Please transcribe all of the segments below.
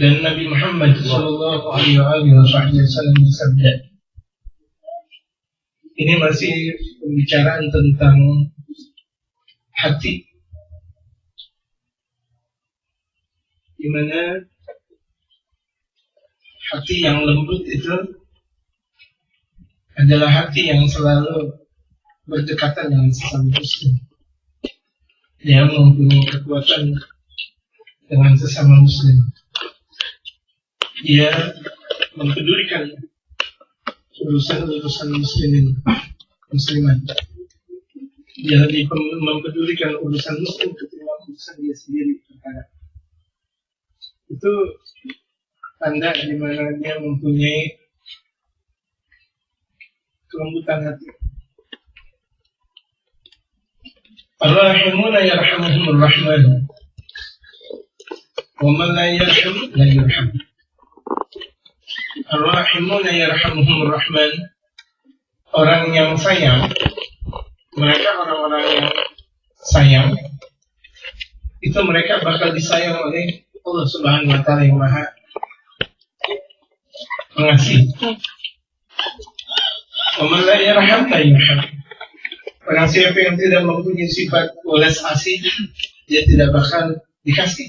Dan Nabi Muhammad Sallallahu Alaihi Wasallam bersabda, ini masih pembicaraan tentang hati, di mana hati yang lembut itu adalah hati yang selalu berdekatan dengan sesama muslim, yang mempunyai kekuatan dengan sesama muslim. Dia mempedulikan urusan-urusan muslimat. Dia lebih mempedulikan urusan muslim ketimbang urusan dia sendiri. Itu tanda di mana dia mempunyai kelembutan hati. Ar-Rahimuna yarhamuhumur Rahman, wa man la yarham la yurham. Ar-Rahimuna yarhamuhumur Rahman, orang yang sayang, mereka orang-orang yang sayang, itu mereka bakal disayang oleh Allah Subhanahu wa Ta'ala yang Maha Pengasih. Wa man la yarham la yurham. Orang siapa yang tidak mempunyai sifat welas asih, dia tidak bakal dikasih.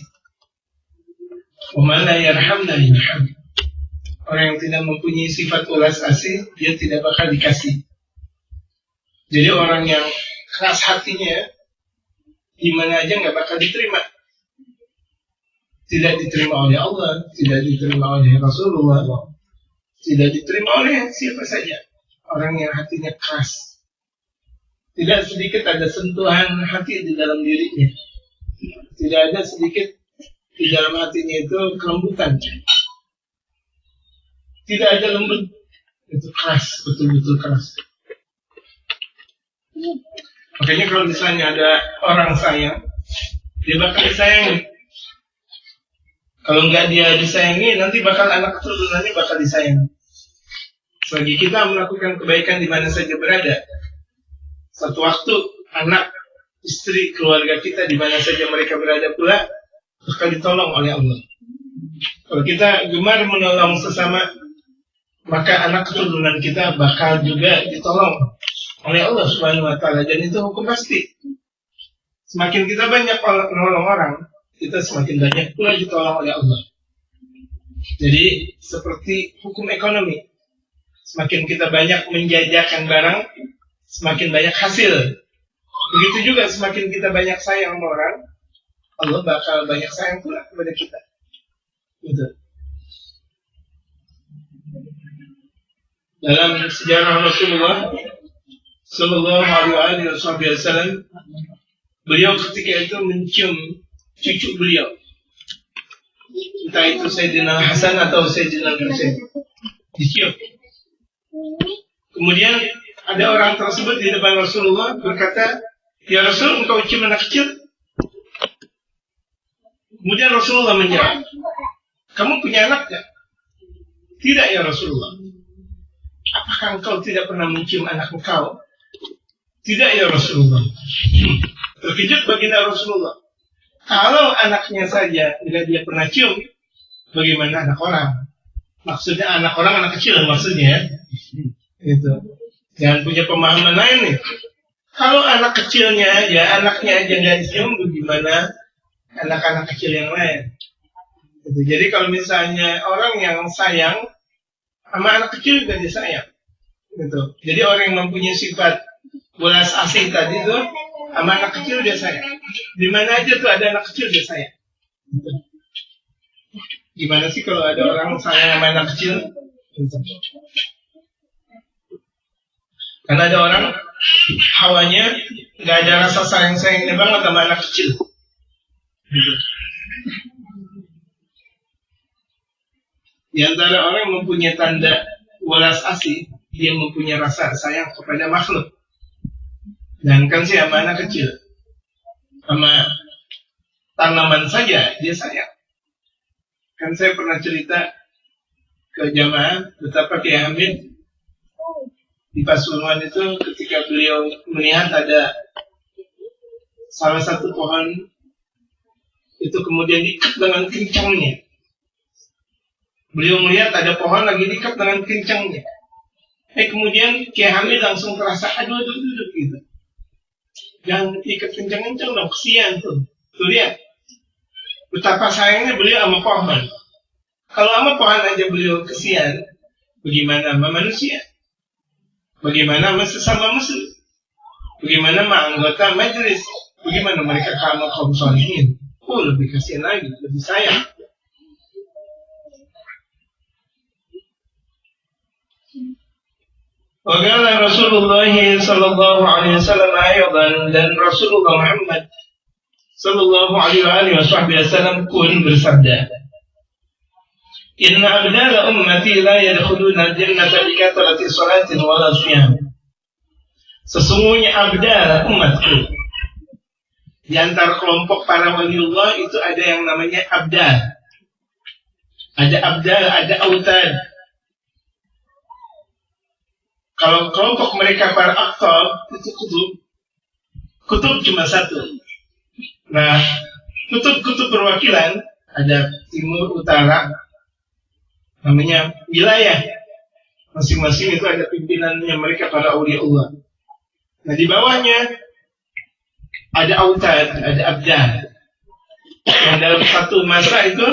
Wa man la yarham la yurham. Orang yang tidak mempunyai sifat welas asih, dia tidak bakal dikasih. Jadi orang yang keras hatinya, di mana aja nggak bakal diterima. Tidak diterima oleh Allah, tidak diterima oleh Rasulullah, tidak diterima oleh siapa saja. Orang yang hatinya keras, tidak sedikit ada sentuhan hati di dalam dirinya, tidak ada sedikit di dalam hatinya itu kelembutan. Tidak ada lembut, itu keras, betul-betul keras. Makanya kalau misalnya ada orang sayang, dia bakal disayangi. Kalau nggak dia disayangi, nanti bakal anak keturunannya bakal disayangi. Selagi kita melakukan kebaikan di mana saja berada, satu waktu anak, istri, keluarga kita di mana saja mereka berada pula bakal ditolong oleh Allah. Kalau kita gemar menolong sesama, maka anak keturunan kita bakal juga ditolong oleh Allah Subhanahu wa Ta'ala, dan itu hukum pasti. Semakin kita banyak menolong orang, kita semakin banyak pula ditolong oleh Allah. Jadi seperti hukum ekonomi, semakin kita banyak menjajakan barang, semakin banyak hasil. Begitu juga semakin kita banyak sayang sama orang, Allah bakal banyak sayang pula kepada kita. Gitu. Dalam sejarah Rasulullah Sallallahu Alaihi Wasallam, beliau ketika itu mencium cucu beliau, entah itu Sayyidina Hasan atau Sayyidina Husain, dicium. Kemudian ada orang tersebut di depan Rasulullah berkata, "Ya Rasul, engkau cium anak kecil?" Kemudian Rasulullah menjawab, "Kamu punya anak tidak?" "Tidak ya Rasulullah." "Apakah engkau tidak pernah mencium anak engkau?" "Tidak ya Rasulullah." Terkejut baginda Rasulullah. Kalau anaknya saja tidak dia pernah cium, bagaimana anak orang? Maksudnya anak orang, anak kecil maksudnya. Itu. Jangan punya pemahaman lain nih. Kalau anak kecilnya ya anaknya aja nggak dicium, bagaimana anak-anak kecil yang lain? Gitu. Jadi kalau misalnya orang yang sayang sama anak kecil juga dia sayang. Gitu. Jadi orang yang mempunyai sifat welas asih tadi itu sama anak kecil dia sayang. Di mana aja tuh ada anak kecil dia sayang. Gitu. Gimana sih kalau ada orang sayang sama anak kecil? Gitu. Karena ada orang hawanya nggak ada rasa sayangnya banget sama anak kecil. Gitu. Di antara orang yang mempunyai tanda welas asih, dia mempunyai rasa sayang kepada makhluk. Dan kan sih sama anak kecil, sama tanaman saja dia sayang. Kan saya pernah cerita ke jamaah betapa Kiai Hamid di Pasuruan itu ketika beliau melihat ada salah satu pohon itu kemudian diikat dengan kencangnya Beliau melihat ada pohon lagi diikat dengan kencangnya. Kemudian Kiai Hamid langsung terasa aduh gitu. Jangan ikat kencang-kencang dong, kesian tuh. Tuh lihat. Betapa sayangnya beliau sama pohon. Kalau sama pohon aja beliau kesian, bagaimana sama manusia? Bagaimana sama sesama muslim? Bagaimana sama anggota majelis? Bagaimana mereka sama kaum sholihin? Lebih kasihan lagi, lebih sayang. Waqala Rasulullah sallallahu alaihi wasallam aydan, dan Rasulullah Muhammad sallallahu alaihi wasallam pun bersabda, Inna abdala ummati la yadkhuluna jannata bi kathrati salatin wala siyam. Sesungguhnya abdal umatku, di antara kelompok para waliullah itu ada yang namanya abdal. Ada abdal, ada autad. Kalau kelompok mereka para aktor itu kutub. Kutub cuma satu. Nah, kutub-kutub perwakilan ada timur, utara, namanya wilayah. Masing-masing itu ada pimpinannya mereka para awliya Allah. Nah, di bawahnya ada autad, ada abdal. Yang dalam satu masa itu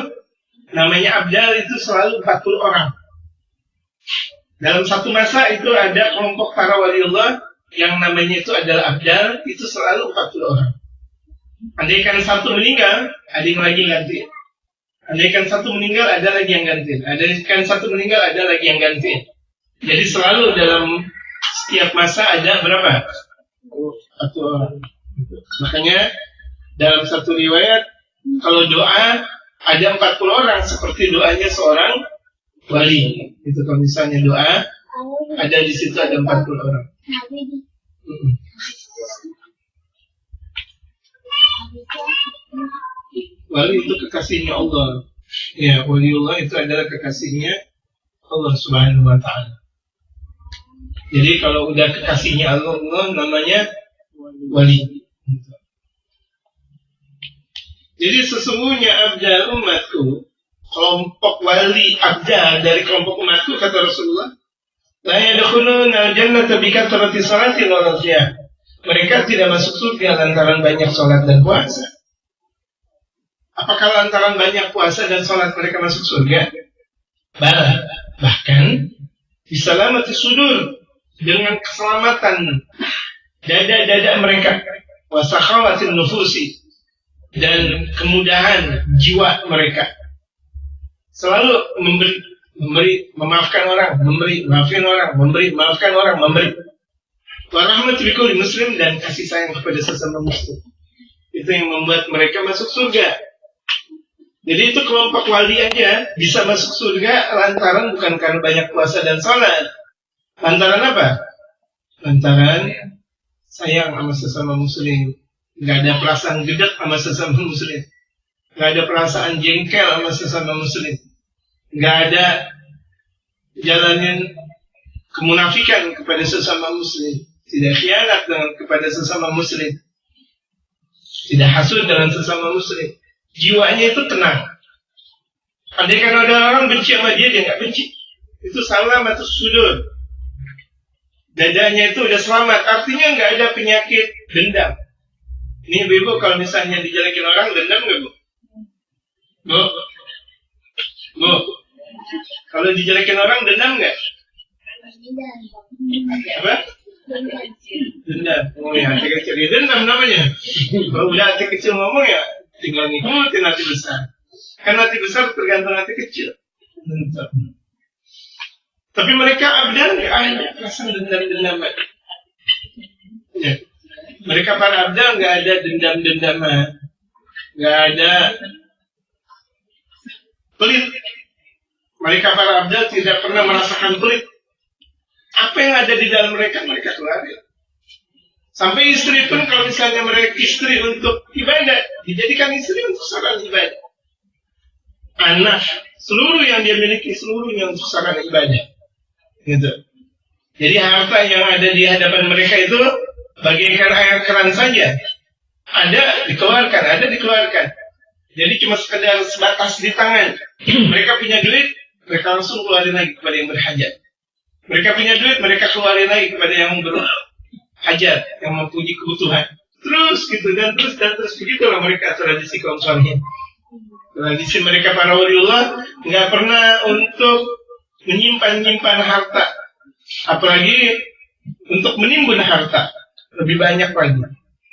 namanya abdal itu selalu 40 orang. Dalam satu masa itu ada kelompok para waliullah yang namanya itu adalah abdal, itu selalu 40 orang. Andaikan satu meninggal, ada yang lagi ganti. Andaikan satu meninggal, ada lagi yang ganti. Andaikan satu meninggal, ada lagi yang ganti. Jadi selalu dalam setiap masa ada berapa? 1 orang. Makanya dalam satu riwayat, kalau doa ada 40 orang seperti doanya seorang wali. Itu kalau misalnya doa ada di situ ada 40 orang. Wali itu kekasihnya Allah. Ya, waliullah itu adalah kekasihnya Allah Subhanahu wa taala. Jadi kalau udah kekasihnya Allah namanya wali. Jadi sesungguhnya abdal umatku, kelompok wali abdal dari kelompok umatku, kata Rasulullah, la yadkhuluna al-jannata bi kathrati salatin wa siyam. Mereka tidak masuk surga lantaran banyak salat dan puasa. Apakah lantaran banyak puasa dan salat mereka masuk surga? Bahkan bisalamati sudur, dengan keselamatan dada-dada mereka, wa sakhawatin nufusi, dan kemudahan jiwa mereka. Selalu memberi, memaafkan orang, maafin orang, maafkan orang, memberi. Wa rahmatu bikulli muslim, dan kasih sayang kepada sesama muslim. Itu yang membuat mereka masuk surga. Jadi itu kelompok wali aja bisa masuk surga lantaran bukan karena banyak puasa dan sholat. Lantaran apa? Lantaran sayang sama sesama muslim. Gak ada perasaan gedek sama sesama muslim. Gak ada perasaan jengkel sama sesama muslim. Gak ada jalanin kemunafikan kepada sesama muslim. Tidak khianat kepada sesama muslim. Tidak hasud dengan sesama muslim. Jiwanya itu tenang. Andaikan ada orang benci sama dia nggak benci. Itu salam atau sudur. Dadanya itu udah selamat. Artinya nggak ada penyakit dendam. Ini ibu kalau misalnya dijelekin orang, dendam nggak bu? Bu, kalau dijelekin orang dendam nggak? Apa? Dendam. Oh ya, hati kecil. Dendam namanya. Kalau udah hati kecil ngomong ya, tinggal ngikutin hati besar. Kan hati besar tergantung hati kecil. Tapi mereka abdan nggak ada perasaan dendam-dendam. Ya. Mereka para abdal nggak ada dendam-dendaman, nggak ada pelit. Mereka para abdal tidak pernah merasakan pelit. Apa yang ada di dalam mereka keluarin. Sampai istri pun kalau misalnya mereka istri untuk ibadah, dijadikan istri untuk sarana ibadah. Anak, seluruh yang dia miliki, seluruhnya untuk sarana ibadah. Gitu. Jadi harta yang ada di hadapan mereka itu bagaikan air keran saja. Ada dikeluarkan. Jadi cuma sekedar sebatas di tangan. Mereka punya duit, mereka langsung keluarin lagi kepada yang berhajat. Mereka punya duit, mereka keluarin lagi kepada yang berhajat, yang mempunyai kebutuhan. Terus gitu dan terus begitulah mereka tradisi kaum salihin. Tradisi mereka para waliullah nggak pernah untuk menyimpan harta, apalagi untuk menimbun harta lebih banyak lagi.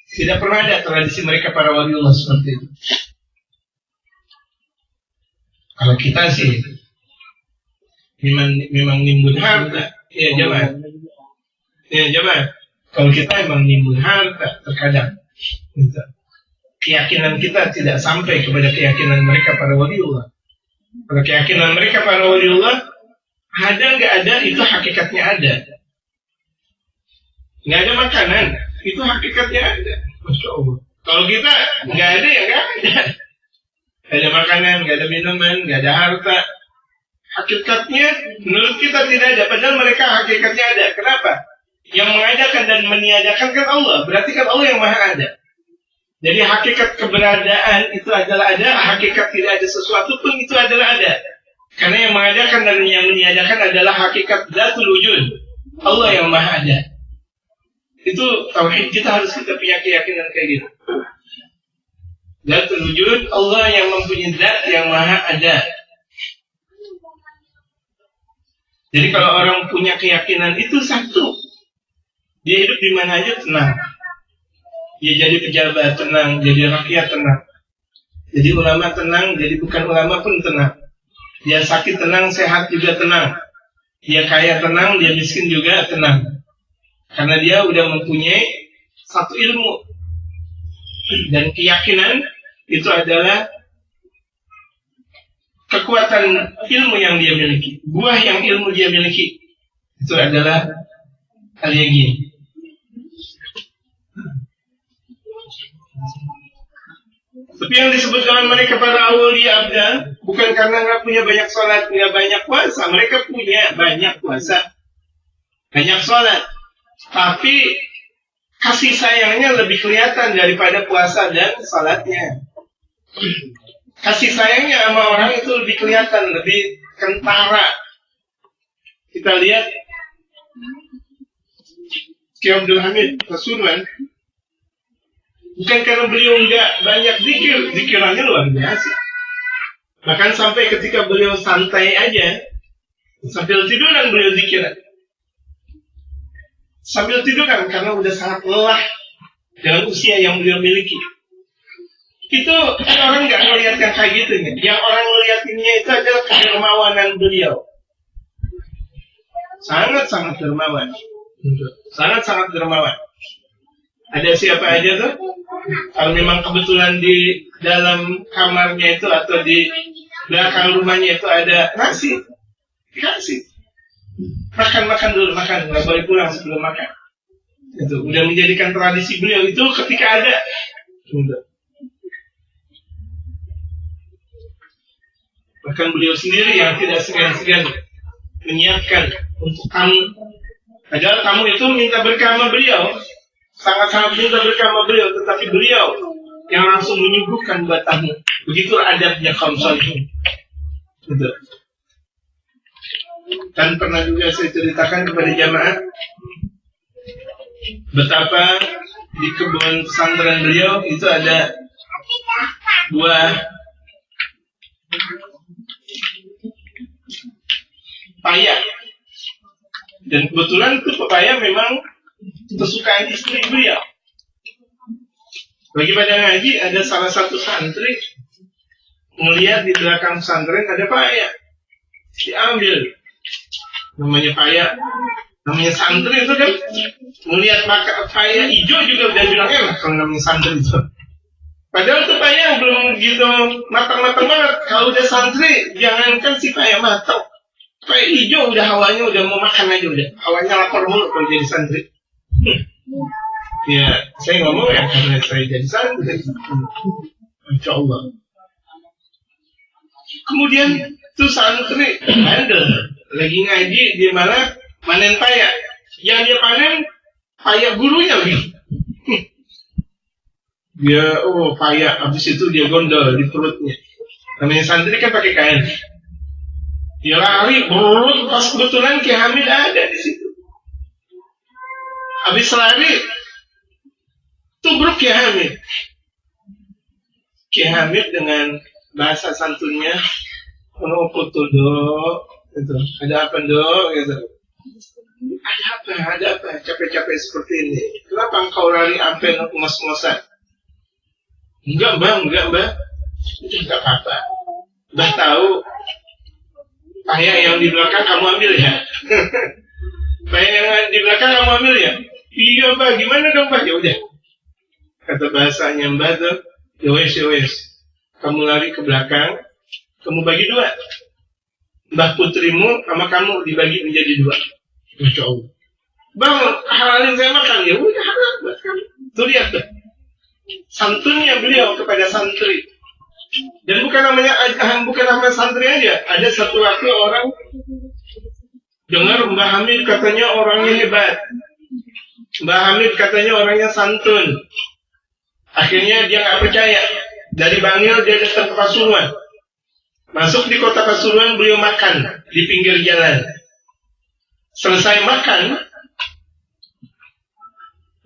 Tidak pernah ada tradisi mereka para waliullah seperti itu. Kalau kita sih memang nimbun harta, ya jamaah. Kalau kita memang nimbun harta terkadang, gitu. Keyakinan kita tidak sampai kepada keyakinan mereka para waliullah. Kalau keyakinan mereka para waliullah ada nggak ada itu hakikatnya ada. Nggak ada makanan itu hakikatnya ada. Masya Allah. Kalau kita nggak ada ya nggak ada. Nggak ada makanan, nggak ada minuman, nggak ada harta. Hakikatnya menurut kita tidak ada. Padahal mereka hakikatnya ada. Kenapa? Yang mengadakan dan meniadakan kan Allah. Berarti kan Allah yang maha ada. Jadi hakikat keberadaan itu adalah ada. Hakikat tidak ada sesuatu pun itu adalah ada. Karena yang mengadakan dan yang meniadakan adalah hakikat Zatul Wujud. Allah yang maha ada. Itu tauhid kita harus kita punya keyakinan kayak gitu. Zatul Wujud, Allah yang mempunyai zat yang maha ada. Jadi kalau orang punya keyakinan itu satu, dia hidup di mana aja tenang. Dia jadi pejabat tenang, jadi rakyat tenang. Jadi ulama tenang, jadi bukan ulama pun tenang. Dia sakit tenang, sehat juga tenang. Dia kaya tenang, dia miskin juga tenang. Karena dia udah mempunyai satu ilmu. Dan keyakinan itu adalah kekuatan ilmu yang dia miliki. Buah yang ilmu dia miliki itu adalah al-yaqin. Tapi yang disebut dengan mereka para awliya abdal bukan karena nggak punya banyak sholat, nggak banyak puasa. Mereka punya banyak puasa, banyak sholat. Tapi kasih sayangnya lebih kelihatan daripada puasa dan sholatnya. Kasih sayangnya sama orang itu lebih kelihatan, lebih kentara. Kita lihat Kiai Abdul Hamid Pasuruan, bukan karena beliau nggak banyak zikir, zikirannya luar biasa. Bahkan sampai ketika beliau santai aja, sambil tiduran beliau zikiran. Sambil tiduran karena udah sangat lelah dengan usia yang beliau miliki. Itu kan orang nggak melihat yang kayak gitu. Yang orang melihatnya itu adalah kedermawanan beliau. Sangat-sangat dermawan. Sangat-sangat dermawan. Ada siapa aja tuh? Kalau memang kebetulan di dalam kamarnya itu atau di belakang rumahnya itu ada nasi, dikasih. Makan dulu, makan. Nggak boleh pulang sebelum makan. Itu udah menjadikan tradisi beliau itu ketika ada. Bahkan beliau sendiri yang tidak segan-segan menyiapkan untuk tamu. Padahal tamu itu minta berkah sama beliau, sangat-sangat minta berkah sama beliau, tetapi beliau yang langsung menyuguhkan buat tamu. Begitu adabnya kaum salihin. Gitu. Dan pernah juga saya ceritakan kepada jamaah betapa di kebun pesantren beliau itu ada buah paya, dan kebetulan itu pepaya memang kesukaan istri beliau. Lagi pada ngaji ada salah satu santri melihat di belakang pesantren ada paya, diambil. Namanya paya, namanya santri itu kan melihat paya hijau juga udah bilang enak kalau namanya santri itu. Padahal tuh paya belum gitu matang-matang banget. Kalau udah santri jangankan si paya matang, kayak hijau udah hawanya udah mau makan aja udah. Hawanya lapar mulu kalau jadi santri. Ya, saya ngomong ya karena saya jadi santri. Insya Allah. Kemudian tuh santri bandel lagi ngaji dia malah panen paya. Yang dia panen paya gurunya lagi. Dia paya, habis itu dia gondol di perutnya. Namanya santri kan pakai kain. Dia lari, berurut, pas kebetulan Ki Hamid ada di situ. Habis lari, tubruk Ki Hamid. Ki Hamid dengan bahasa santunnya, "Oh, putu dok, gitu. Ada apa dok?" Gitu. Ada apa? Capek-capek seperti ini. Kenapa engkau lari sampai ngos-ngosan? Enggak mbak. Itu enggak apa-apa. Mbak tahu, payah yang di belakang kamu ambil ya? Payah yang di belakang kamu ambil ya? Iya mbak, gimana dong mbak? Ya udah. Kata bahasanya mbak tuh, ya wes. Kamu lari ke belakang, kamu bagi dua. Mbah putrimu sama kamu dibagi menjadi dua. Masya Allah. Bang, halalin saya makan. Ya udah halal buat kamu. Tuh lihat tuh. Santunnya beliau kepada santri. Dan bukan namanya santri aja. Ada satu waktu orang dengar Mbah Hamid katanya orangnya hebat. Mbah Hamid katanya orangnya santun. Akhirnya dia nggak percaya. Dari Bangil dia datang ke Pasuruan. Masuk di kota Pasuruan, beliau makan di pinggir jalan. Selesai makan,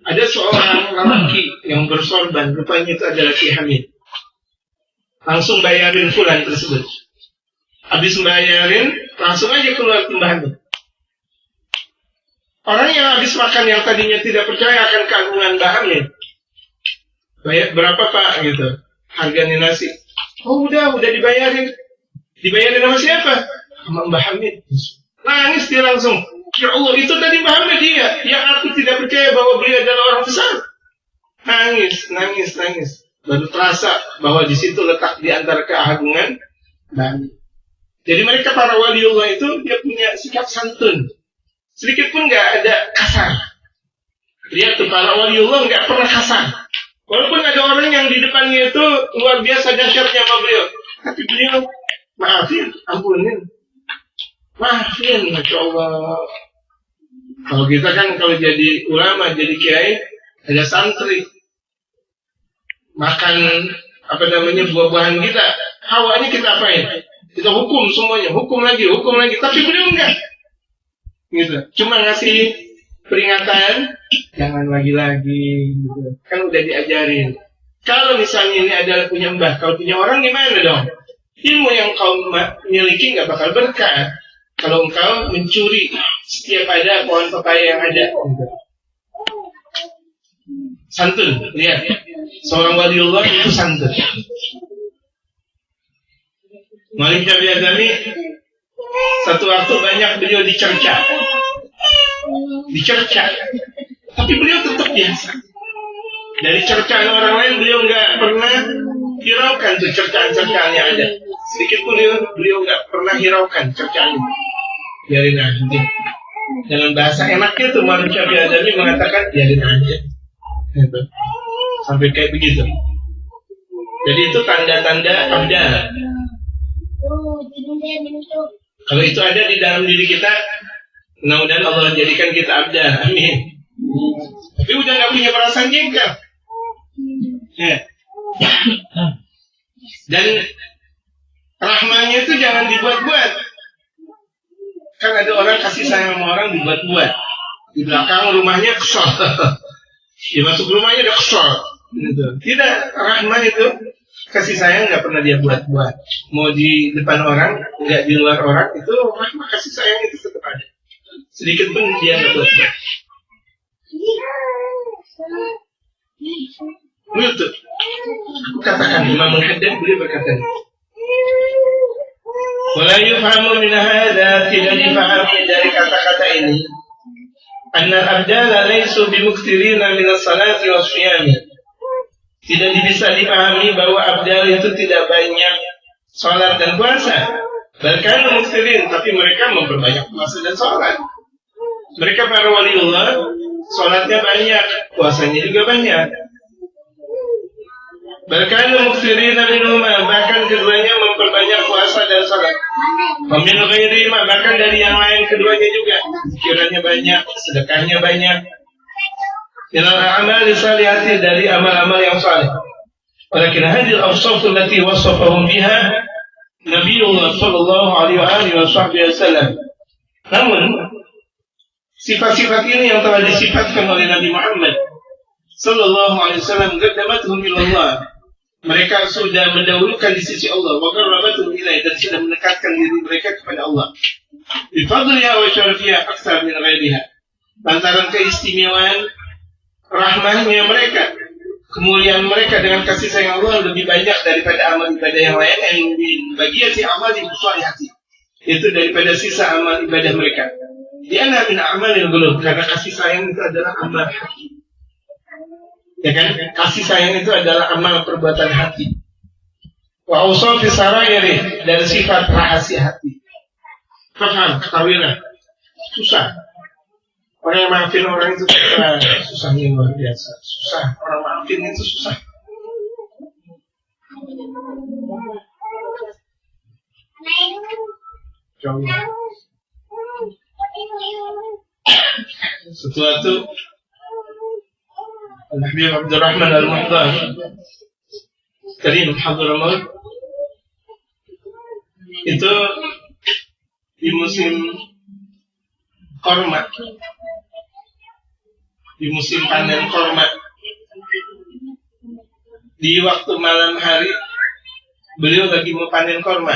ada seorang lelaki yang bersorban, rupanya itu adalah Ki Hamid. Langsung bayarin fulan tersebut. Habis bayarin, langsung aja keluar Mbah Hamid. Orang yang habis makan yang tadinya tidak percaya akan keagungan Mbah Hamid, berapa pak gitu harganya nasi? Oh udah dibayarin. Dibayarin sama siapa? Sama Mbah Hamid. Nangis dia langsung. Ya Allah, itu tadi Mbah Hamid dia yang aku tidak percaya bahwa beliau adalah orang besar. Nangis. Baru terasa bahwa di situ letak di antara keagungan dan jadi mereka para waliullah itu dia punya sikap santun. Sedikit pun nggak ada kasar. Lihat tuh para waliullah nggak pernah kasar. Walaupun ada orang yang di depannya itu luar biasa dahsyatnya sama beliau, tapi beliau maafin, ampunin. Masya Allah. Kalau kita kan kalau jadi ulama, jadi kiai, ada santri makan buah-buahan kita, hawanya kita apain? Kita hukum semuanya, hukum lagi. Tapi beliau enggak. Gitu. Cuma ngasih peringatan, jangan lagi-lagi. Gitu. Kan udah diajarin. Kalau misalnya ini adalah punya mbah, kalau punya orang gimana dong? Ilmu yang kau miliki nggak bakal berkah kalau engkau mencuri setiap ada pohon pepaya yang ada. Santun, lihat. Seorang waliullah itu santun. Malik Jabi Azami, satu waktu banyak beliau dicerca. Tapi beliau tetap biasa. Dari cercaan orang lain beliau nggak pernah hiraukan tuh cercaan-cercaannya ada. Sedikit pun beliau nggak pernah hiraukan cercaan itu. Biarin aja. Dengan bahasa enaknya tuh manusia biadami mengatakan biarin aja. Gitu. Sampai kayak begitu. Jadi itu tanda-tanda abdal. Kalau itu ada di dalam diri kita, mudah-mudahan Allah jadikan kita abdal. Amin. Tapi udah nggak punya perasaan jengkel. Ya. Dan rahmanya itu jangan dibuat-buat. Kan ada orang kasih sayang sama orang dibuat-buat. Di belakang rumahnya kesel. Dia masuk rumahnya udah kesel. Gitu. Tidak, rahmah itu kasih sayang nggak pernah dia buat-buat. Mau di depan orang, nggak di luar orang, itu rahmah kasih sayang itu tetap ada. Sedikit pun dia nggak buat-buat. Betul. Aku katakan Imam Al-Haddad beliau berkata, "Wala yufhamu min hadza, tidak dipahami dari kata-kata ini, anna al-abdala laysu bimukthirina min as-salati was-siyami." Tidak bisa dipahami bahwa abdal itu tidak banyak salat dan puasa. Bahkan mukthirin, tapi mereka memperbanyak puasa dan salat. Mereka para waliullah, salatnya banyak, puasanya juga banyak. Bahkan muksirina minuma, bahkan keduanya memperbanyak puasa dan salat. Wamin ghairima, bahkan dari yang lain keduanya juga, kiranya banyak, sedekahnya banyak. Minal a'mal salihati, dari amal-amal yang saleh. Walakin hadil awsaf allati wasafahum biha Nabiullah sallallahu alaihi wasallam. Namun sifat-sifat ini yang telah disifatkan oleh Nabi Muhammad sallallahu alaihi wasallam qaddamathum ilallah. Mereka sudah mendahulukan di sisi Allah, wa qarrabathum ilaihi, dan sudah mendekatkan diri mereka kepada Allah. Bi fadliha wa syarafiha aktsar min ghairiha. Lantaran keistimewaan rahmahnya mereka, kemuliaan mereka dengan kasih sayang Allah lebih banyak daripada amal ibadah yang lain, yang bagian si amal di hati, itu daripada sisa amal ibadah mereka. Dia min amalil qulub, karena kasih sayang itu adalah amal hati. Ya kan? Kasih sayang itu adalah amal perbuatan hati. Wa awsafi sarairi, dan sifat rahasia hati. Faham, ketahuilah. Susah. Orang yang maafin orang itu susahnya luar biasa. Susah. Orang maafin itu susah. Jauh. Sesuatu Al-Habib Abdurrahman Al-Muhtar Karim Hadramaut itu di musim korma, di musim panen korma, di waktu malam hari beliau lagi mau panen korma,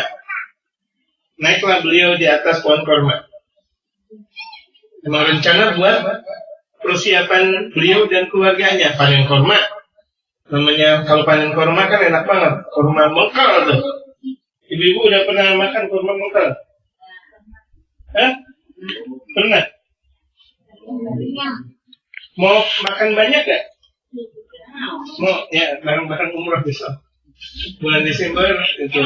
naiklah beliau di atas pohon korma. Memang rencana buat persiapan beliau dan keluarganya panen korma. Namanya kalau panen korma kan enak banget, korma mengkal tuh. Ibu-ibu udah pernah makan korma mengkal? Hah? Pernah? Mau makan banyak gak? Mau ya barang-barang umrah besok bulan Desember itu.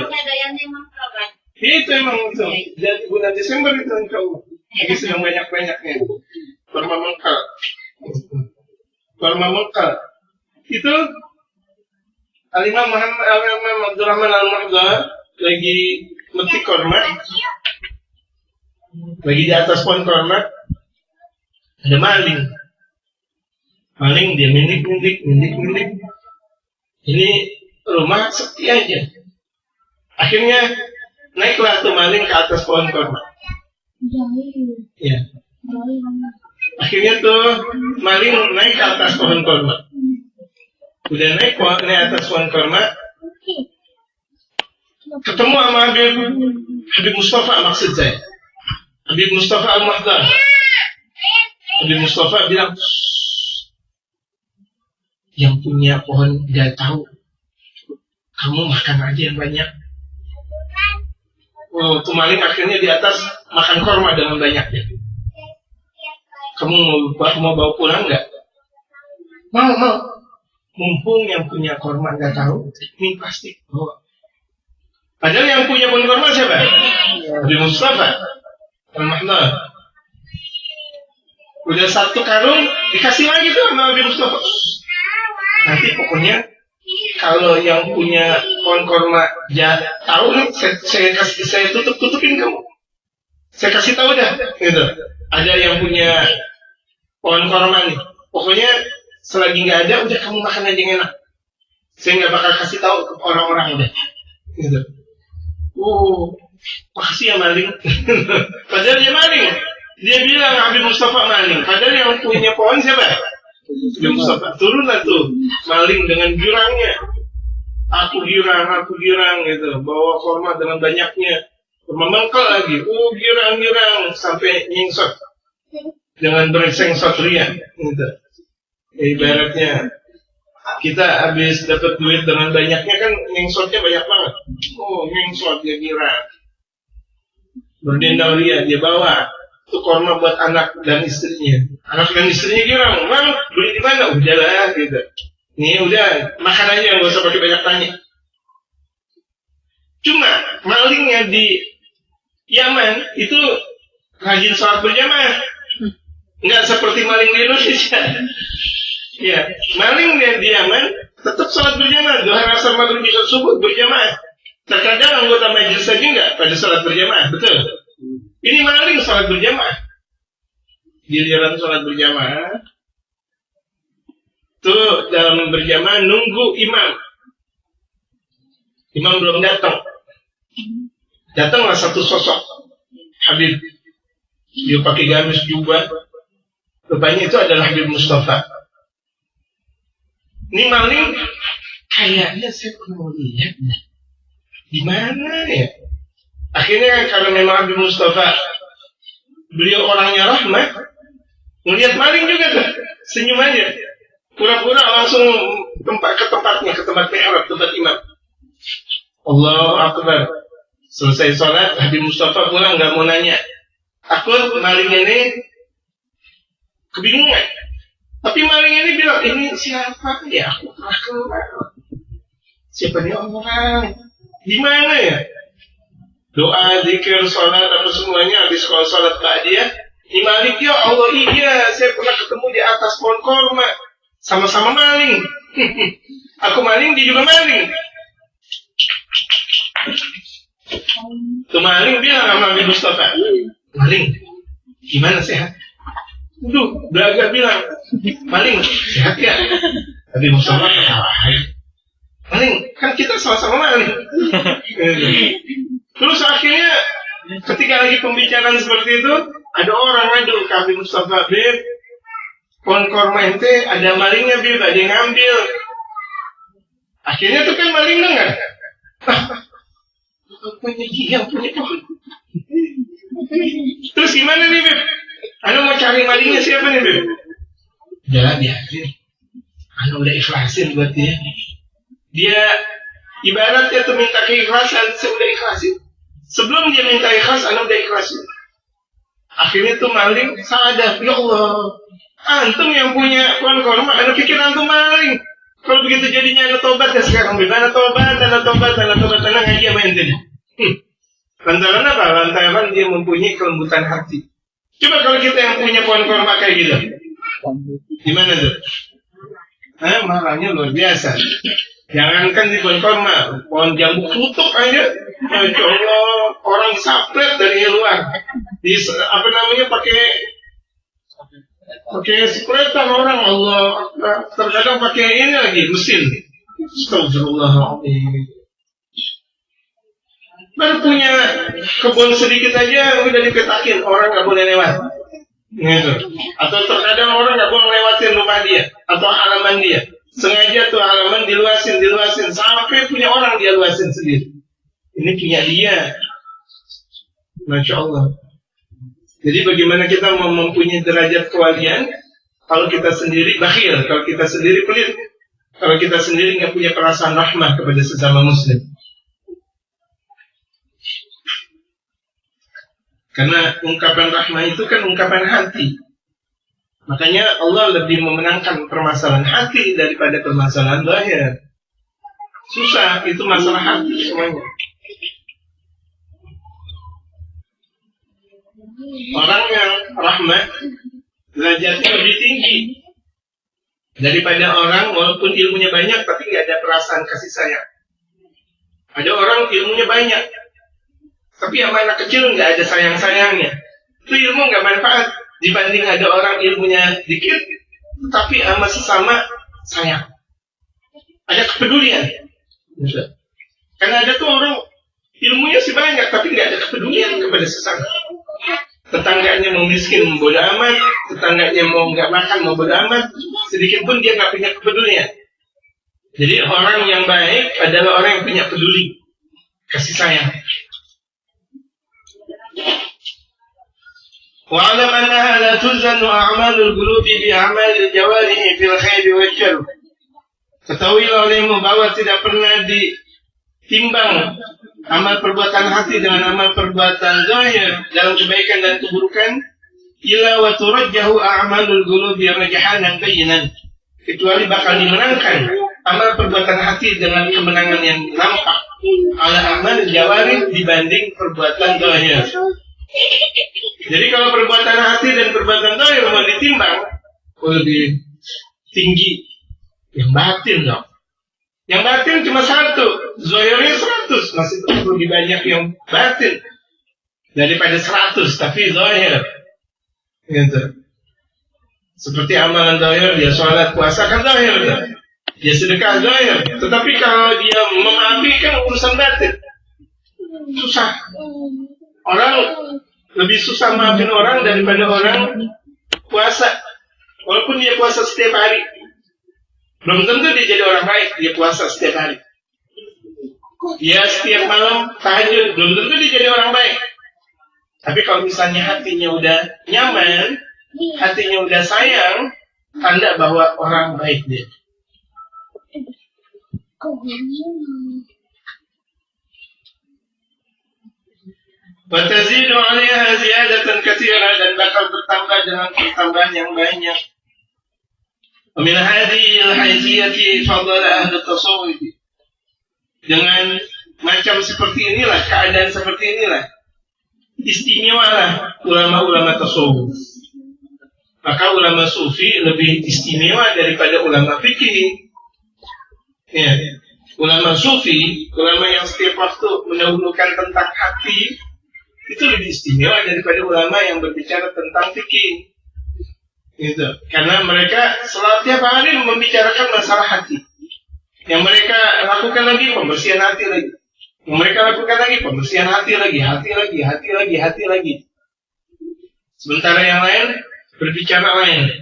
Itu emang itu. Jadi bulan Desember itu insya Allah. Jadi sedang banyak-banyaknya korma mengkal. Korma mengkal itu Al-Imam Abdurrahman Al-Muhtar lagi metik korma, lagi di atas pohon korma, ada maling. Maling dia mindik. Ini rumah sepi aja. Akhirnya naiklah tuh maling ke atas pohon korma. Ya. Akhirnya tuh maling naik ke atas pohon korma. Udah naik atas pohon korma, ketemu sama Habib Mustafa, maksud saya Habib Mustafa Al-Muhtar. Habib Mustafa bilang, yang punya pohon gak tahu, kamu makan aja yang banyak. Oh, tuh maling akhirnya di atas makan korma dengan banyaknya. Kamu mau bawa pulang nggak? Mau. Mumpung yang punya korma nggak tahu, ini pasti bawa. Padahal yang punya pohon korma siapa? Habib Mustafa Al-Muhtar. Udah satu karung dikasih lagi tuh sama Habib Mustafa. Nanti pokoknya kalau yang punya pohon korma tahu nih, saya tutupin kamu. Saya kasih tahu dah, gitu. Ada yang punya pohon korma nih. Pokoknya selagi nggak ada, udah kamu makan aja yang enak. Saya nggak bakal kasih tahu ke orang-orang udah, gitu. Makasih ya maling. Padahal dia maling. Dia bilang Habib Mustafa maling. Padahal yang punya pohon siapa? Habib Mustafa. Turunlah tuh maling dengan jurangnya. Aku girang gitu. Bawa korma dengan banyaknya. Memengkel lagi. Girang sampai nyingsot. Dengan bersengsot ria. Gitu. Ibaratnya kita habis dapat duit dengan banyaknya kan nyingsotnya banyak banget. Nyingsot dia girang. Berdendam ria dia bawa. Itu korma buat anak dan istrinya. Anak dan istrinya girang. Mang, beli di mana? Udahlah gitu. Ini udah makan aja, nggak usah pakai banyak tanya. Cuma malingnya di Yaman itu rajin sholat berjamaah, nggak seperti maling di Indonesia. Ya, malingnya di Yaman tetap sholat berjamaah, duha, asar, maghrib, isya, subuh berjamaah. Terkadang anggota majelis saja nggak pada sholat berjamaah, betul. Ini maling sholat berjamaah. Giliran sholat berjamaah, tuh dalam berjamaah nunggu imam belum datang. Datanglah satu sosok Habib. Dia pakai gamis jubah. Rupanya itu adalah Habib Mustafa. Ini maling kayaknya saya pernah lihat. Di mana ya? Akhirnya karena memang Habib Mustafa beliau orangnya rahmat, melihat maling juga tuh, senyum aja. Pura-pura langsung ke tempat mihrab, tempat imam. Allahu Akbar. Selesai sholat, Habib Mustafa pulang nggak mau nanya. Takut maling ini kebingungan. Tapi maling ini bilang, ini siapa? Ya aku pernah kenal. Siapa nih orang? Di mana ya? Doa, zikir, sholat, apa semuanya. Habis kalau sholat ba'diyah, ini maling, ya Allah iya, saya pernah ketemu di atas pohon korma. Sama-sama maling. Aku maling, dia juga maling. Tuh maling bilang sama Habib Mustafa, maling, gimana sehat? Belaga bilang, maling, sehat ya? Habib Mustafa ketawa, maling, kan kita sama-sama maling. Terus akhirnya, ketika lagi pembicaraan seperti itu, ada orang ngadu ke Habib Mustafa, Beb, pohon korma ente ada malingnya, Beb, ada yang ngambil. Akhirnya tuh kan maling dengar. Punya yang punya pohon. Terus gimana nih, Beb? Anu mau cari malingnya siapa nih, Beb? Udah biarin. Anu udah ikhlasin buat dia. Dia ibaratnya tuh minta keikhlasan, saya udah ikhlasin. Sebelum dia minta ikhlas, anu udah ikhlasin. Akhirnya tuh maling sadar, ya Allah, antum yang punya pohon korma, anu pikir antum maling. Kalau begitu jadinya anu tobat ya sekarang, Beb. Anu tobat, tenang aja main tadi. Lantaran apa? Lantaran dia mempunyai kelembutan hati. Coba kalau kita yang punya pohon korma kayak gitu, gimana tuh? Marahnya luar biasa. Jangankan di pohon korma, pohon jambu tutup aja. Masya Allah, orang sapret dari luar. Pakai spretan orang, Allah. Terkadang pakai ini lagi, mesin. Astagfirullahaladzim. Baru punya kebun sedikit aja udah dipetakin, orang nggak boleh lewat, gitu. Atau terkadang orang nggak boleh lewatin rumah dia atau halaman dia. Sengaja tuh halaman diluasin sampai punya orang dia luasin sendiri. Ini punya dia, Masya Allah. Jadi bagaimana kita mempunyai derajat kewalian kalau kita sendiri bakhil, kalau kita sendiri pelit, kalau kita sendiri nggak punya perasaan rahmah kepada sesama muslim. Karena ungkapan rahmah itu kan ungkapan hati. Makanya Allah lebih memenangkan permasalahan hati daripada permasalahan zahir. Susah, itu masalah hati semuanya. Orang yang rahmat derajatnya lebih tinggi daripada orang walaupun ilmunya banyak tapi nggak ada perasaan kasih sayang. Ada orang ilmunya banyak tapi sama anak kecil nggak ada sayang-sayangnya. Itu ilmu nggak manfaat dibanding ada orang ilmunya dikit tapi sama sesama sayang. Ada kepedulian. Karena ada tuh orang ilmunya sih banyak tapi nggak ada kepedulian kepada sesama. Tetangganya mau miskin mau bodo amat, tetangganya mau nggak makan mau bodo amat, sedikit pun dia nggak punya kepedulian. Jadi orang yang baik adalah orang yang punya peduli, kasih sayang. Wa'alam annaha la tuzannu a'malul qulubi bi a'malil jawarihi fil khairi wal syarr. Ketahuilah olehmu bahwa tidak pernah ditimbang amal perbuatan hati dengan amal perbuatan zahir dalam kebaikan dan keburukan. Illa wa turajjahu a'malul qulubi rajhanan bayyinan. Kecuali bakal dimenangkan amal perbuatan hati dengan kemenangan yang nampak ala amal jawari dibanding perbuatan zahir. Jadi kalau perbuatan hati dan perbuatan zahir mau ditimbang lebih tinggi yang batin dong. Yang batin cuma 1, zahirnya 100, masih lebih banyak yang batin daripada 100 tapi zahir. Gitu. Seperti amalan zahir, dia sholat puasa kan zahir kan? Dia sedekah zahir. Tetapi kalau dia memaafkan urusan batin. susah. Orang lebih susah maafin orang daripada orang puasa. Walaupun dia puasa setiap hari, belum tentu dia jadi orang baik. Dia puasa setiap hari, dia setiap malam tahajud, belum tentu dia jadi orang baik. Tapi kalau misalnya hatinya udah nyaman, hatinya udah sayang, tanda bahwa orang baik dia. Watazidu 'alaiha ziyadatan katsira, dan bakal bertambah dengan pertambahan yang banyak. Wa min hadhihi al-haythiyati fadala ahli tasawuf. Dengan macam seperti inilah, keadaan seperti inilah, istimewalah ulama-ulama tasawuf. Maka ulama sufi lebih istimewa daripada ulama fikih. Ya, ulama sufi, ulama yang setiap waktu mendahulukan tentang hati, itu lebih istimewa daripada ulama yang berbicara tentang fikih. Gitu. Karena mereka setiap hari membicarakan masalah hati. Yang mereka lakukan lagi pembersihan hati lagi. Yang mereka lakukan lagi pembersihan hati lagi, hati lagi. Sementara yang lain berbicara lain.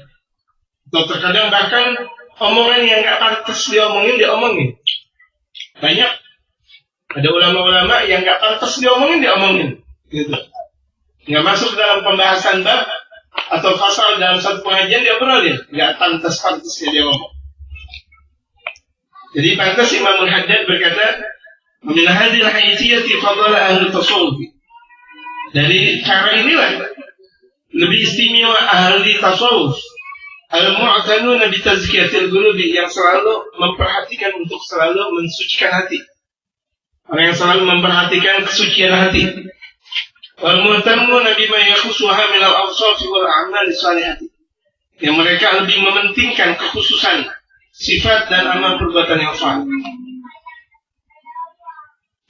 Atau terkadang bahkan omongan yang nggak pantas diomongin. Banyak ada ulama-ulama yang nggak pantas diomongin. Gitu. Nggak masuk dalam pembahasan bab atau pasal dalam satu pengajian dia obrolin, nggak pantas-pantasnya dia ngomong. Jadi pantas Imamul Haddad berkata, min hadhil haitsiyati fadala ahli tasawuf. Dari cara inilah lebih istimewa ahli tasawuf, al-mu'tanuna bi tazkiyatil qulubi, yang selalu memperhatikan untuk selalu mensucikan hati. Orang yang selalu memperhatikan kesucian hati. Wal-muhtamuna bima yakhusuha min al-awsaf wal a'mal salihati. Yang mereka lebih mementingkan kekhususan sifat dan amal perbuatan yang saleh.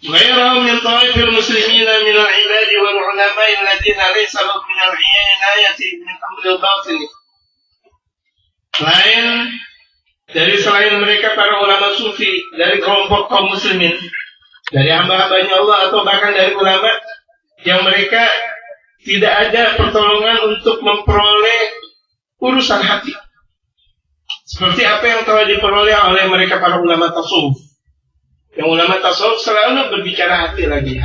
Ghairahum min ta'ifil muslimina min al-ibadi wal ulama'i alladziina laysa lahum min al-'inayati min amri al-batin. Selain mereka para ulama sufi, dari kelompok kaum muslimin, dari hamba-hambanya Allah, atau bahkan dari ulama yang mereka tidak ada pertolongan untuk memperoleh urusan hati, seperti apa yang telah diperoleh oleh mereka para ulama tasawuf. Yang ulama tasawuf selalu berbicara hati lagi,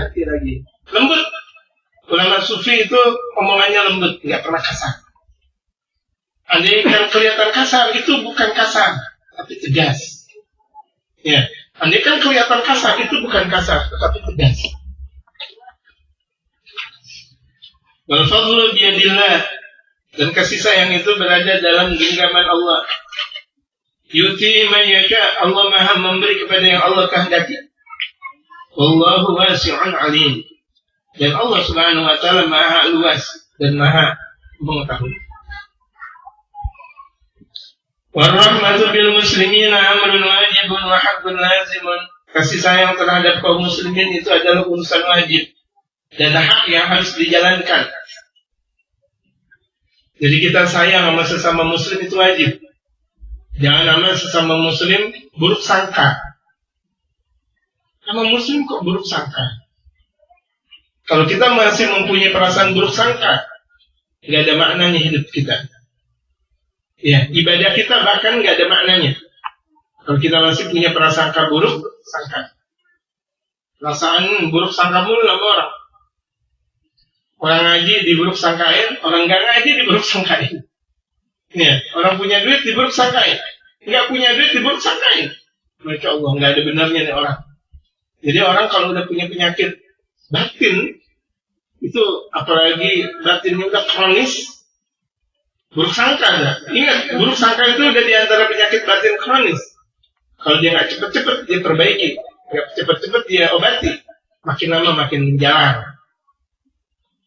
lembut. Ulama sufi itu omongannya lembut, nggak pernah kasar. Andai kan kelihatan kasar, itu bukan kasar, tapi tegas. Ya, andai kan kelihatan kasar, itu bukan kasar, tetapi tegas. Wal fadlu biyadillah, dan kasih sayang itu berada dalam genggaman Allah. Yuti man yasha, Allah Maha memberi kepada yang Allah kehendaki. Wallahu wasi'un alim, dan Allah Subhanahu wa taala Maha luas dan Maha mengetahui. Warahmatu bil muslimina amrun wajibun wa haqqun lazimun. Kasih sayang terhadap kaum muslimin itu adalah urusan wajib dan hak yang harus dijalankan. Jadi kita sayang sama sesama muslim itu wajib. Jangan sama sesama muslim buruk sangka. Sama muslim kok buruk sangka? Kalau kita masih mempunyai perasaan buruk sangka, nggak ada maknanya hidup kita. Ya, ibadah kita bahkan nggak ada maknanya. Kalau kita masih punya prasangka buruk sangka. Perasaan buruk sangka mulu sama orang. Orang ngaji diburuk sangkain, orang nggak ngaji diburuk sangkain. Ya, orang punya duit diburuk sangkain, nggak punya duit diburuk sangkain. Masya Allah, nggak ada benarnya nih orang. Jadi orang kalau udah punya penyakit batin, itu apalagi batinnya udah kronis, buruk sangka ada. Ingat, buruk sangka itu udah diantara penyakit batin kronis. Kalau dia nggak cepet-cepet dia perbaiki, nggak cepet-cepet dia obati, makin lama makin menjalar.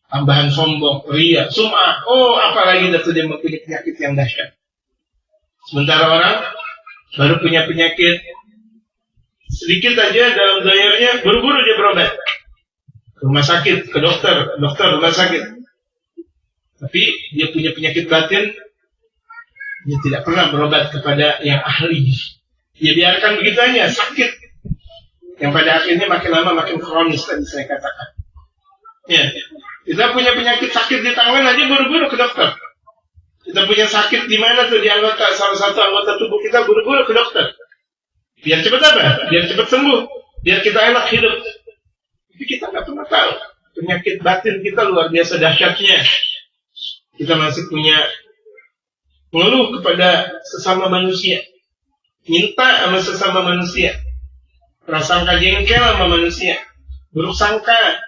Tambahan sombong, ria, sum'ah. Oh, apalagi itu dia mempunyai penyakit yang dahsyat. Sementara orang baru punya penyakit sedikit aja dalam zahirnya, buru-buru dia berobat ke rumah sakit, ke dokter rumah sakit. Tapi dia punya penyakit batin, dia tidak pernah berobat kepada yang ahli. Dia biarkan begitu aja, sakit. Yang pada akhirnya makin lama makin kronis tadi saya katakan. Ya, kita punya penyakit sakit di tangan aja buru-buru ke dokter. Kita punya sakit di mana tuh di anggota, salah satu anggota tubuh kita, buru-buru ke dokter. Biar cepat apa? Biar cepat sembuh. Biar kita enak hidup. Tapi kita nggak pernah tahu penyakit batin kita luar biasa dahsyatnya. Kita masih punya mengeluh kepada sesama manusia, minta sama sesama manusia, prasangka jengkel sama manusia, buruk sangka,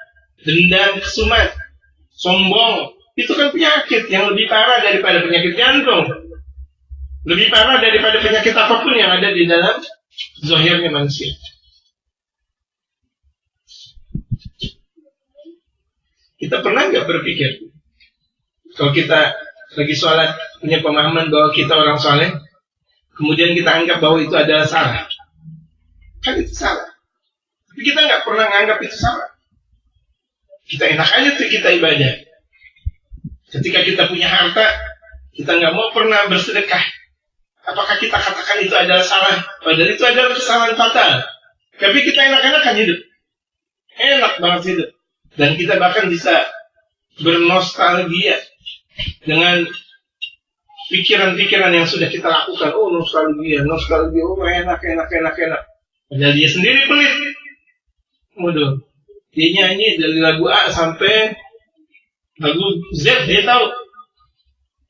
dendam, kesumat, sombong. Itu kan penyakit yang lebih parah daripada penyakit jantung, lebih parah daripada penyakit apapun yang ada di dalam zahirnya manusia. Kita pernah nggak berpikir kalau kita lagi sholat punya pemahaman bahwa kita orang soleh, kemudian kita anggap bahwa itu adalah salah? Kan itu salah. Tapi kita nggak pernah menganggap itu salah. Kita enak aja tuh kita ibadah. Ketika kita punya harta, kita nggak mau pernah bersedekah. Apakah kita katakan itu adalah salah? Padahal itu adalah kesalahan fatal. Tapi kita enak-enakan hidup. Enak banget hidup. Dan kita bahkan bisa bernostalgia dengan pikiran-pikiran yang sudah kita lakukan. Oh, nostalgia, oh enak. Padahal dia sendiri pelit. Waduh, dia nyanyi dari lagu A sampai lagu Z, dia tahu.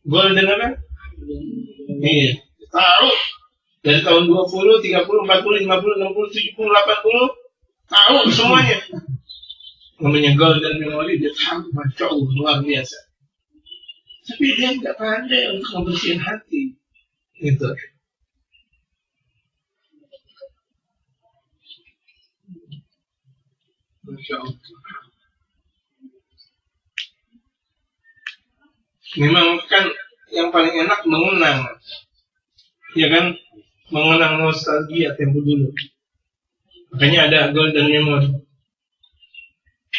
Golden apa? Iya, tahu. Dari tahun 20, 30, 40, 50, 60, 70, 80, tahu semuanya. Namanya golden memory, dia tahu, Masya Allah, luar biasa. Tapi dia nggak pandai untuk membersihkan hati. Gitu. Masya Allah. Memang kan yang paling enak mengenang. Ya kan? Mengenang nostalgia tempo dulu. Makanya ada golden memory.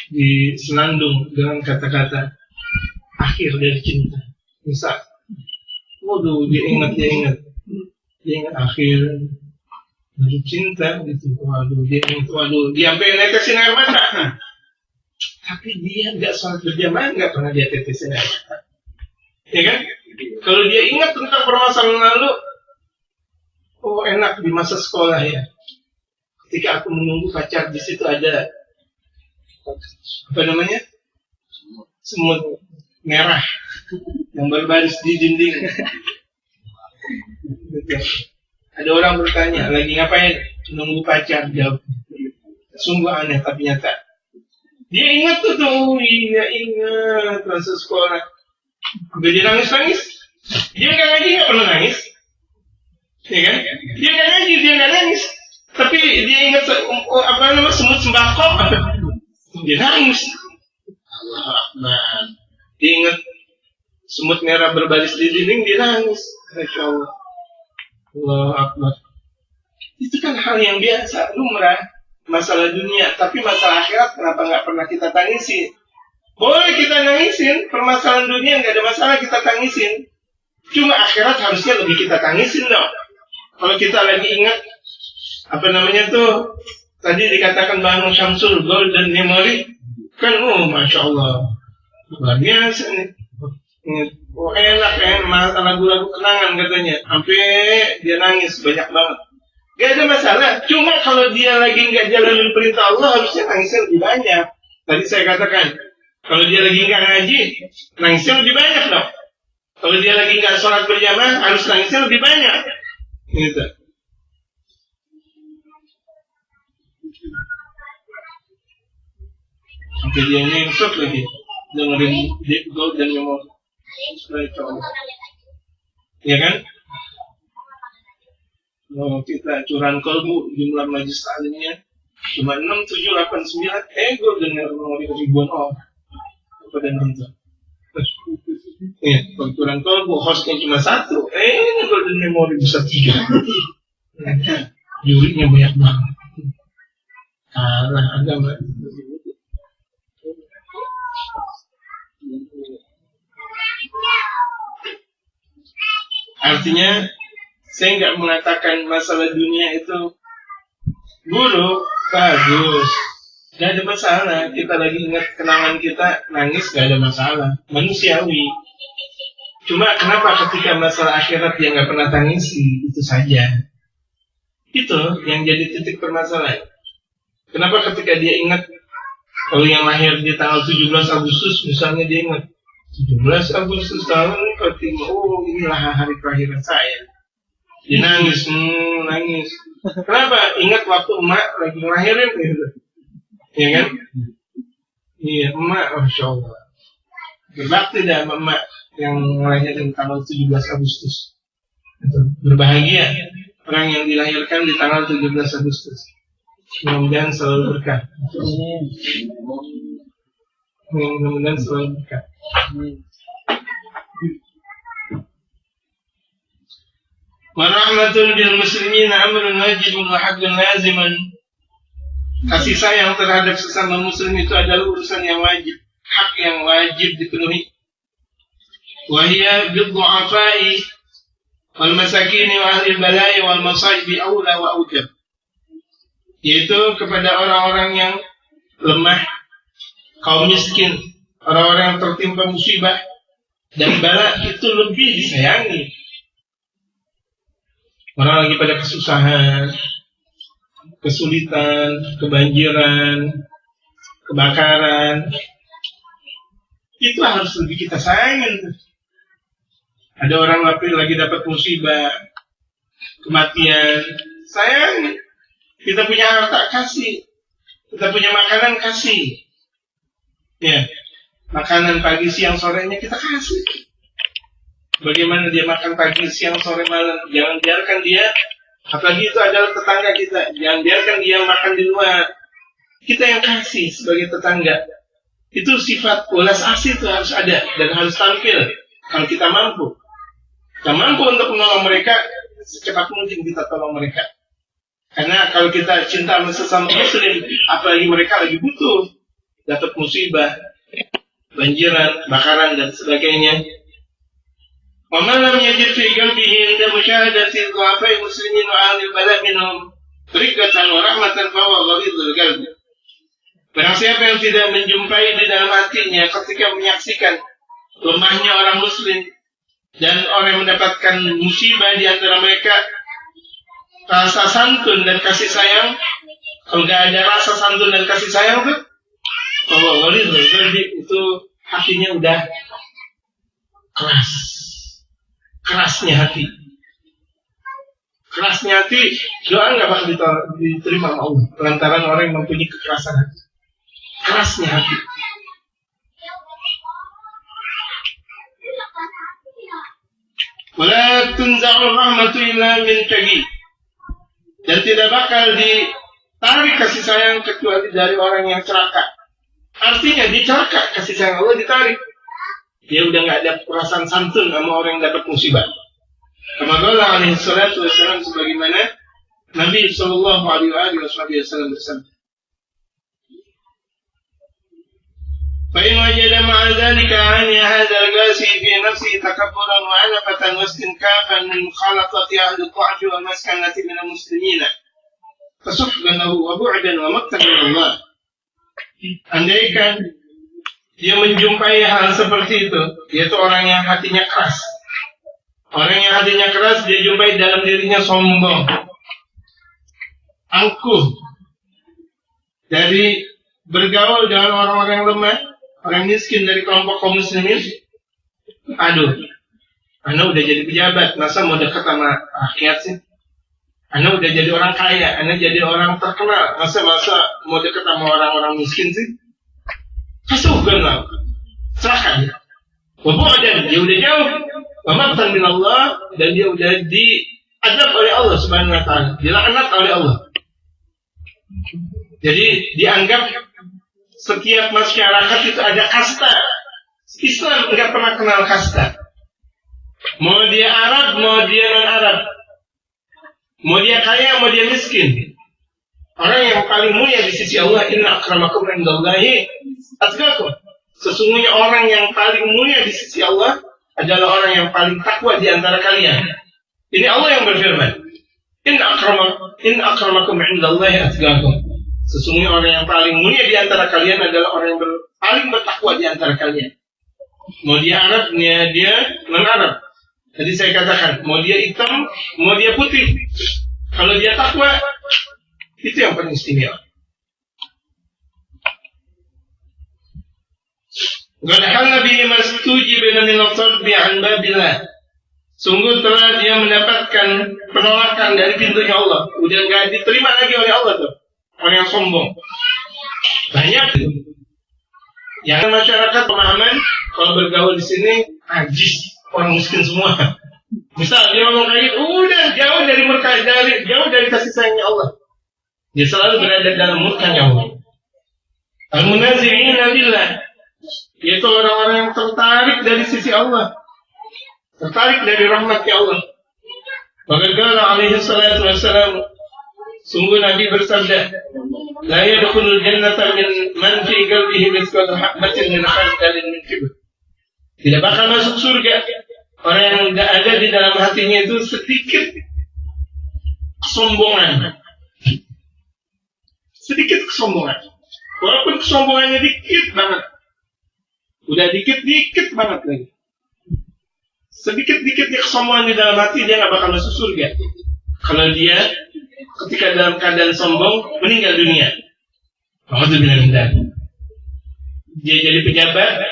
Disenandung dengan kata-kata akhir dari cinta. Misal, waduh, dia ingat akhir dari cinta gitu. Waduh, dia sampai netesin air mata. Tapi dia nggak sholat berjamaah, nggak pernah dia tetesin air mata. Ya kan? Kalau dia ingat tentang permasalahan lalu, oh enak di masa sekolah ya. Ketika aku menunggu pacar, di situ ada apa namanya, semut merah yang berbaris di dinding. Ada orang bertanya, lagi ngapain? Nunggu pacar. Jawab, sungguh aneh tapi nyata. Dia ingat tuh, iya ingat masa sekolah. Udah dia nangis. Dia nggak ngaji, nggak pernah nangis, ya kan? Dia nggak ngaji, dia nggak nangis. Tapi dia ingat apa namanya, semut sembako. Dia nangis. Allah Akbar. Dia ingat semut merah berbaris di dinding, dia nangis. Masya Allah. Allah Akbar. Itu kan hal yang biasa, lumrah. Masalah dunia. Tapi masalah akhirat kenapa nggak pernah kita tangisi? Boleh kita nangisin. Permasalahan dunia nggak ada masalah kita tangisin. Cuma akhirat harusnya lebih kita tangisin dong. Kalau kita lagi ingat apa namanya tuh, tadi dikatakan Bang Syamsul golden memory, kan Masya Allah, luar biasa nih. Oh enak lagu-lagu kenangan katanya, sampai dia nangis banyak banget. Gak ada masalah. Cuma kalau dia lagi nggak jalanin perintah Allah, harusnya nangisnya lebih banyak. Tadi saya katakan, kalau dia lagi nggak ngaji, nangisnya lebih banyak dong. Kalau dia lagi nggak sholat berjamaah, harus nangisnya lebih banyak. Gitu. Sampai dia nyengsot lagi dengerin Deep Gold dan Memory. Ya kan? Kalau kita curan kolbu, jumlah majlis taklimnya cuma 6, 7, 8, 9, gue denger Memory ribuan orang pada nonton. Ya, kalau curan kolbu hostnya cuma 1, Golden Memory bisa 3. Jurinya banyak banget. Kalah agama. Artinya saya nggak mengatakan masalah dunia itu buruk, Bagus. Gak ada masalah. Kita lagi ingat kenangan kita, nangis gak ada masalah. Manusiawi. Cuma kenapa ketika masalah akhirat dia gak pernah tangisi, itu saja. Itu yang jadi titik permasalahan. Kenapa ketika dia ingat, kalau yang lahir di tanggal 17 Agustus, misalnya dia ingat 17 Agustus tahun pertama, oh inilah hari kelahiran saya. Dia nangis, nangis. Kenapa? Ingat waktu emak lagi ngelahirin gitu. Ya kan? Iya, emak, Masya Allah. Berbakti dah emak yang ngelahirin tanggal 17 Agustus. Itu. Berbahagia orang yang dilahirkan di tanggal 17 Agustus. Mudah-mudahan selalu berkah. Mudah-mudahan selalu berkah. Warahmatul bil muslimin amrun wajibun wa haqqun lazimun. Kasih sayang terhadap sesama muslim itu adalah urusan yang wajib, hak yang wajib dipenuhi. Wa hiya bil du'afai wal masakin wa ahli balai wal masaib aula wa aujab. Yaitu kepada orang-orang yang lemah, kaum miskin, orang-orang yang tertimpa musibah dan bala itu lebih disayangi. Orang lagi pada kesusahan, kesulitan, kebanjiran, kebakaran, itu harus lebih kita sayangin. Ada orang lagi dapat musibah, kematian, sayang. Kita punya harta, kasih. Kita punya makanan, kasih. Ya, makanan pagi, siang, sorenya kita kasih. Bagaimana dia makan pagi, siang, sore, malam? Jangan biarkan dia, apalagi itu adalah tetangga kita, jangan biarkan dia makan di luar. Kita yang kasih sebagai tetangga. Itu sifat welas asih itu harus ada dan harus tampil. Kalau kita mampu. Kita mampu untuk menolong mereka, secepat mungkin kita tolong mereka. Karena kalau kita cinta sesama muslim, apalagi mereka lagi butuh, dapat musibah, banjiran, bakaran dan sebagainya. Wa man lam yajid fi qalbihi inda musyahadati du'afai muslimin wa ahli bala minhum riqatan wa rahmatan fa huwa ghalidul qalbi. Barang siapa yang tidak menjumpai di dalam hatinya ketika menyaksikan lemahnya orang muslim dan orang yang mendapatkan musibah di antara mereka, rasa santun dan kasih sayang, kalau nggak ada rasa santun dan kasih sayang tuh, bahwa ghalidul qalbi itu hatinya udah keras. Kerasnya hati. Kerasnya hati, doa nggak bakal diterima sama Allah lantaran orang yang mempunyai kekerasan hati. Kerasnya hati. Wala tunza'ur rahmatu illa min taqi. Dan tidak bakal ditarik kasih sayang kecuali dari orang yang celaka. Artinya dicelaka, kasih sayang Allah ditarik. Dia udah nggak ada perasaan santun sama orang yang dapat musibah. Kama qala alaihi salatu wassalam, sebagaimana Nabi sallallahu alaihi wasallam bersabda, fa in wajada ma'a dhalika 'ani hadha al-qasi fi nafsi takabburan wa 'anafatan wa istinkafan min khalatati ahli al-dha'fi wal maskanati min al-muslimin fasuhban lahu wa bu'dan wa maqtan min Allah. Andaikan dia menjumpai hal seperti itu, yaitu orang yang hatinya keras. Orang yang hatinya keras, dia jumpai dalam dirinya sombong, angkuh, dari bergaul dengan orang-orang yang lemah, orang miskin dari kelompok kaum muslimin. Aduh, Anda udah jadi pejabat, masa mau dekat sama rakyat sih? Anda udah jadi orang kaya, Anda jadi orang terkenal, masa mau dekat sama orang-orang miskin sih? Kasuhkan lah, serahkan. Wabu'dan, dia udah jauh. Wamaqtan min Allah, dan dia udah diadab oleh Allah Subhanahu wa ta'ala, dilaknat oleh Allah. Jadi dianggap setiap masyarakat itu ada kasta. Islam enggak pernah kenal kasta. Mau dia Arab, mau dia non-Arab, mau dia kaya, mau dia miskin. Orang yang paling mulia di sisi Allah, inna akramakum indallahi atqakum. Sesungguhnya orang yang paling mulia di sisi Allah adalah orang yang paling takwa di antara kalian. Ini Allah yang berfirman, inna akramakum indallahi atqakum. Sesungguhnya orang yang paling mulia di antara kalian adalah orang yang paling bertakwa di antara kalian. Mau dia Arab, dia non-Arab. Tadi saya katakan, mau dia hitam, mau dia putih. Kalau dia takwa, itu yang paling istimewa. Gadahal Nabi mastuji min al-tarbi an babillah. Sungguh telah dia mendapatkan penolakan dari pintunya Allah. Udah nggak diterima lagi oleh Allah tuh. Orang yang sombong. Banyak tuh. Yang masyarakat pemahaman kalau bergaul di sini najis, orang miskin semua. Misal dia ngomong kayak gitu, udah jauh dari murka, jauh dari kasih sayangnya Allah. Dia selalu berada dalam murkanya Allah. Al-munazi'ina billah, yaitu orang-orang yang tertarik dari sisi Allah, tertarik dari rahmatnya Allah. Maka qala alaihi salatu wassalam, sungguh Nabi bersabda, la yadkhulul jannata man fi qalbihi mithqal habatin min khardalin min kibr. Tidak bakal masuk surga orang yang tidak ada di dalam hatinya itu sedikit kesombongan. Sedikit kesombongan. Walaupun kesombongannya dikit banget. Udah dikit banget lagi. Sedikit-dikitnya kesombongan di dalam hati, dia gak bakal masuk surga. Kalau dia ketika dalam keadaan sombong meninggal dunia. Alhamdulillah. Dia jadi pejabat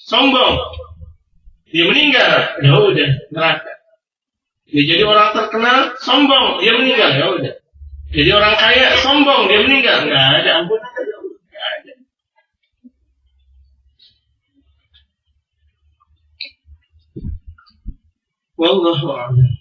sombong, dia meninggal, ya udah neraka. Dia jadi orang terkenal sombong, dia meninggal, ya udah. Jadi orang kaya sombong, dia meninggal, nggak ada ampunan, nggak ada. Wallahu a'lam.